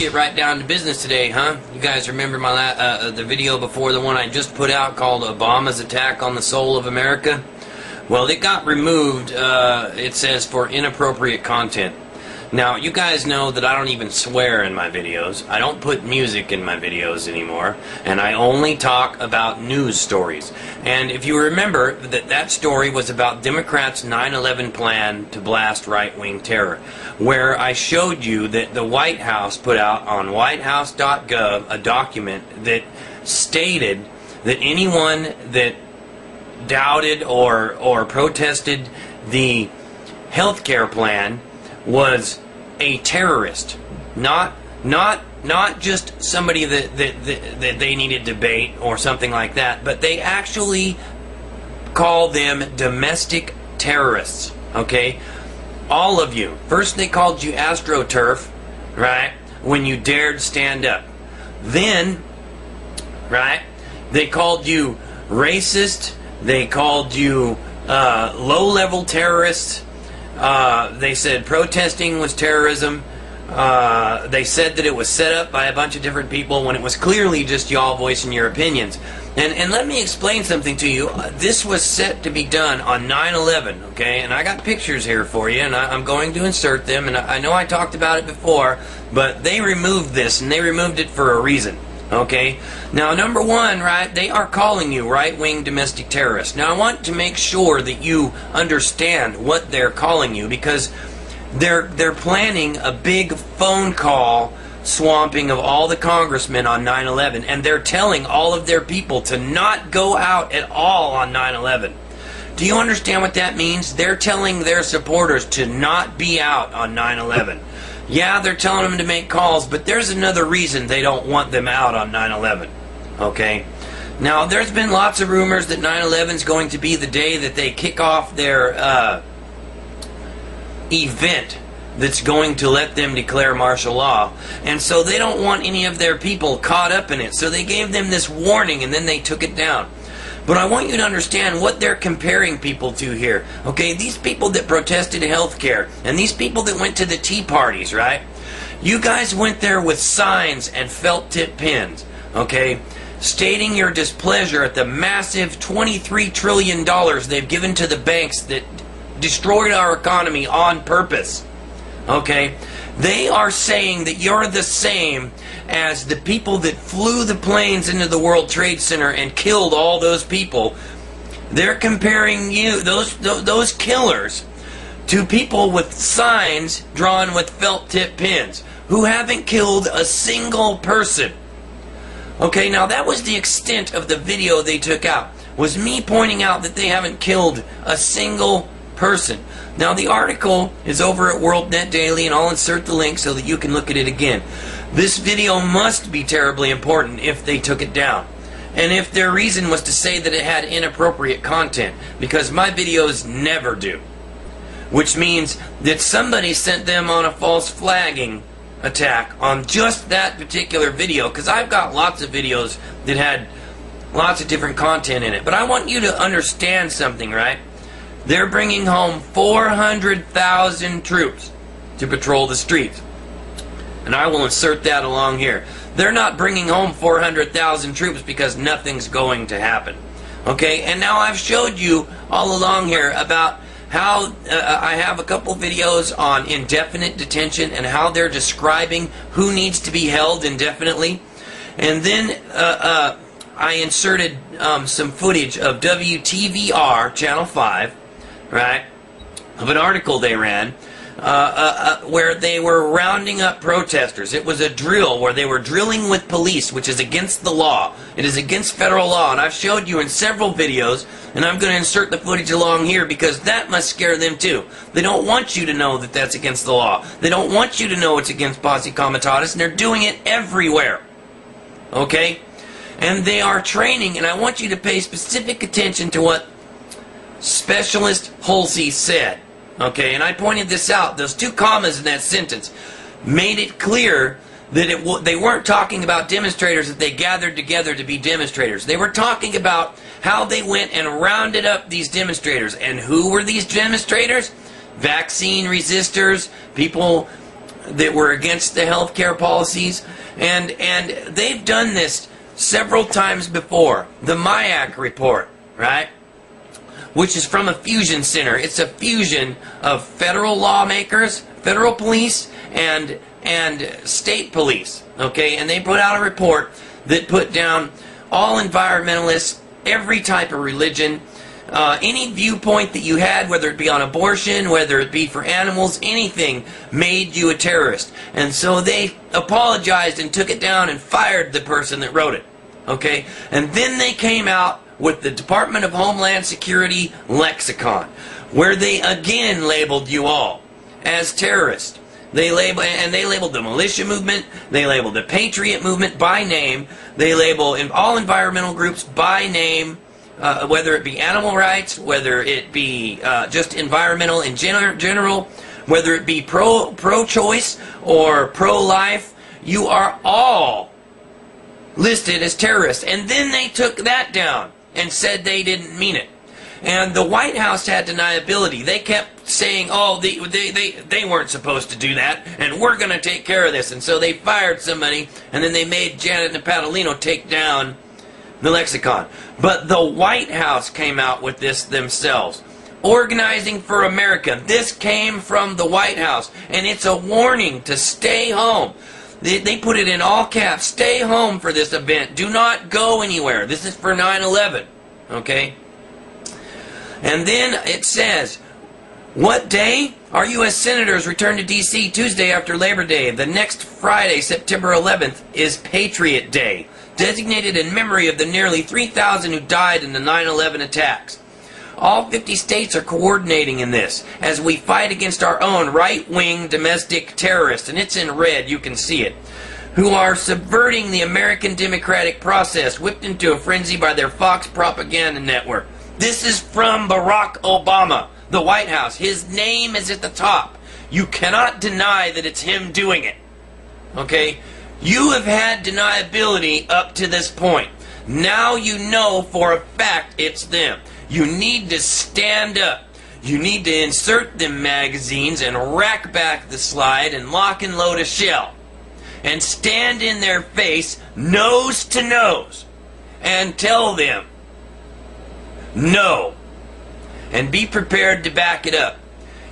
get right down to business today, huh? You guys remember my the video before the one I just put out called Obama's Attack on the Soul of America? Well, it got removed, it says, for inappropriate content. Now, you guys know that I don't even swear in my videos. I don't put music in my videos anymore. And I only talk about news stories. And if you remember, that story was about Democrats' 9/11 plan to blast right-wing terror, where I showed you that the White House put out on whitehouse.gov a document that stated that anyone that doubted or protested the health care plan was a terrorist, not just somebody that they needed to bait or something like that, but they actually call them domestic terrorists. Okay, all of you. First they called you AstroTurf, right, when you dared stand up. Then, right, they called you racist. They called you low-level terrorists. They said protesting was terrorism. They said that it was set up by a bunch of different people when it was clearly just y'all voicing your opinions. And let me explain something to you. This was set to be done on 9/11, okay? And I got pictures here for you, and I'm going to insert them. And I know I talked about it before, but they removed this, and they removed it for a reason. Okay? Now, number one, right, they are calling you right-wing domestic terrorists. Now, I want to make sure that you understand what they're calling you, because they're planning a big phone call swamping of all the congressmen on 9/11, and they're telling all of their people to not go out at all on 9/11. Do you understand what that means? They're telling their supporters to not be out on 9/11. Yeah, they're telling them to make calls, but there's another reason they don't want them out on 9/11. Okay? Now, there's been lots of rumors that 9/11 is going to be the day that they kick off their event that's going to let them declare martial law. And so they don't want any of their people caught up in it. So they gave them this warning, and then they took it down. But I want you to understand what they're comparing people to here. Okay, these people that protested health care, and these people that went to the tea parties, right? You guys went there with signs and felt tip pins, okay, stating your displeasure at the massive $23 trillion they've given to the banks that destroyed our economy on purpose. Okay? They are saying that you're the same as the people that flew the planes into the World Trade Center and killed all those people. They're comparing you, those killers, to people with signs drawn with felt tip pins who haven't killed a single person. Okay, now that was the extent of the video they took out, was me pointing out that they haven't killed a single person. Now the article is over at WorldNet Daily, and I'll insert the link so that you can look at it again. This video must be terribly important if they took it down, and if their reason was to say that it had inappropriate content, because my videos never do, which means that somebody sent them on a false flagging attack on just that particular video, because I've got lots of videos that had lots of different content in it. But I want you to understand something, right? They're bringing home 400,000 troops to patrol the streets. And I will insert that along here. They're not bringing home 400,000 troops because nothing's going to happen. Okay? And now I've showed you all along here about how I have a couple videos on indefinite detention and how they're describing who needs to be held indefinitely. And then I inserted some footage of WTVR, Channel 5, right, of an article they ran where they were rounding up protesters. It was a drill where they were drilling with police, which is against the law. It is against federal law, and I've showed you in several videos, and I'm going to insert the footage along here because that must scare them too. They don't want you to know that that's against the law. They don't want you to know it's against posse comitatus, and they're doing it everywhere. Okay? And they are training, and I want you to pay specific attention to what Specialist Halsey said. Okay, and I pointed this out. Those two commas in that sentence made it clear that they weren't talking about demonstrators that they gathered together to be demonstrators. They were talking about how they went and rounded up these demonstrators. And who were these demonstrators? Vaccine resistors, people that were against the healthcare policies, and they've done this several times before. The MIAC report, right? Which is from a fusion center. It's a fusion of federal lawmakers, federal police, and state police. Okay, and they put out a report that put down all environmentalists, every type of religion, any viewpoint that you had, whether it be on abortion, whether it be for animals, anything, made you a terrorist. And so they apologized and took it down and fired the person that wrote it. Okay? And then they came out with the Department of Homeland Security lexicon, where they again labeled you all as terrorists. They labeled the militia movement, they labeled the patriot movement by name, they label all environmental groups by name, whether it be animal rights, whether it be just environmental in general, whether it be pro-choice or pro-life, you are all listed as terrorists. And then they took that down and said they didn't mean it. And the White House had deniability. They kept saying, oh, they weren't supposed to do that, and we're going to take care of this. And so they fired somebody, and then they made Janet Napolitano take down the lexicon. But the White House came out with this themselves. Organizing for America. This came from the White House, and it's a warning to stay home. They put it in all caps. Stay home for this event. Do not go anywhere. This is for 9/11. Okay? And then it says, what day? Our U.S. Senators return to D.C. Tuesday after Labor Day. The next Friday, September 11th, is Patriot Day, designated in memory of the nearly 3,000 who died in the 9/11 attacks. All 50 states are coordinating in this as we fight against our own right-wing domestic terrorists, and it's in red, you can see it, who are subverting the American democratic process, whipped into a frenzy by their Fox propaganda network. This is from Barack Obama, the White House. His name is at the top. You cannot deny that it's him doing it. Okay? You have had deniability up to this point. Now you know for a fact it's them. You need to stand up. You need to insert them magazines and rack back the slide and lock and load a shell. And stand in their face, nose to nose, and tell them, no. And be prepared to back it up.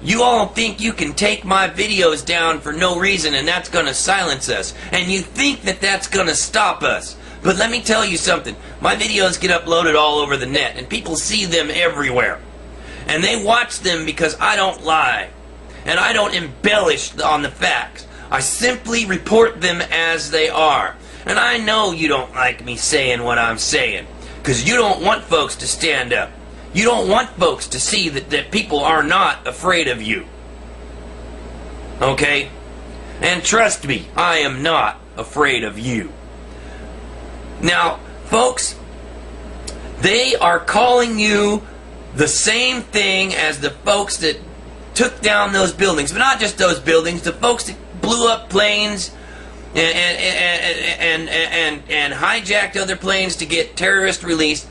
You all think you can take my videos down for no reason and that's going to silence us. And you think that that's going to stop us. But let me tell you something. My videos get uploaded all over the net and people see them everywhere. And they watch them because I don't lie. And I don't embellish on the facts. I simply report them as they are. And I know you don't like me saying what I'm saying. Because you don't want folks to stand up. You don't want folks to see that people are not afraid of you. Okay? And trust me, I am not afraid of you. Now, folks, they are calling you the same thing as the folks that took down those buildings. But not just those buildings, the folks that blew up planes and hijacked other planes to get terrorists released.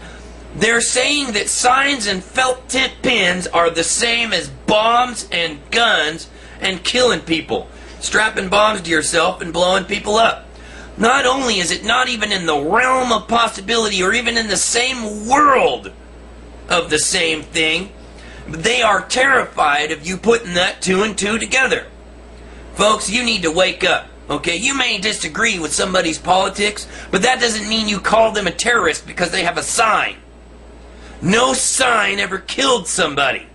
They're saying that signs and felt tip pins are the same as bombs and guns and killing people. Strapping bombs to yourself and blowing people up. Not only is it not even in the realm of possibility or even in the same world of the same thing, but they are terrified of you putting that two and two together. Folks, you need to wake up. Okay, you may disagree with somebody's politics, but that doesn't mean you call them a terrorist because they have a sign. No sign ever killed somebody.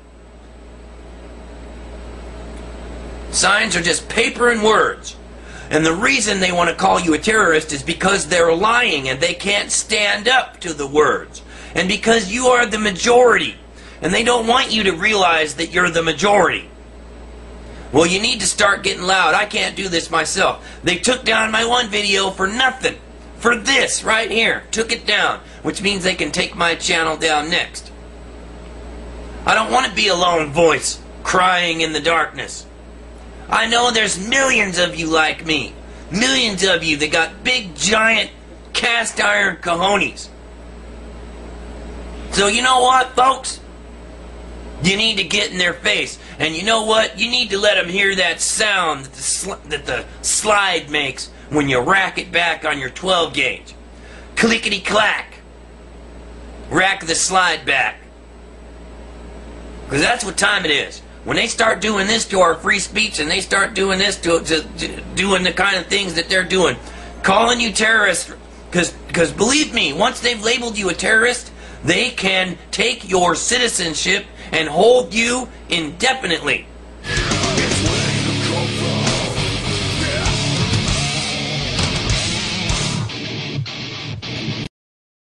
Signs are just paper and words. And the reason they want to call you a terrorist is because they're lying and they can't stand up to the words. And because you are the majority. And they don't want you to realize that you're the majority. Well, you need to start getting loud. I can't do this myself. They took down my one video for nothing. For this right here. Took it down. Which means they can take my channel down next. I don't want to be a lone voice crying in the darkness. I know there's millions of you like me. Millions of you that got big, giant, cast iron cojones. So you know what, folks? You need to get in their face. And you know what? You need to let them hear that sound that the slide makes when you rack it back on your 12 gauge. Clickety clack. Rack the slide back. Because that's what time it is. When they start doing this to our free speech, and they start doing this to doing the kind of things that they're doing, calling you terrorists, because believe me, once they've labeled you a terrorist, they can take your citizenship and hold you indefinitely.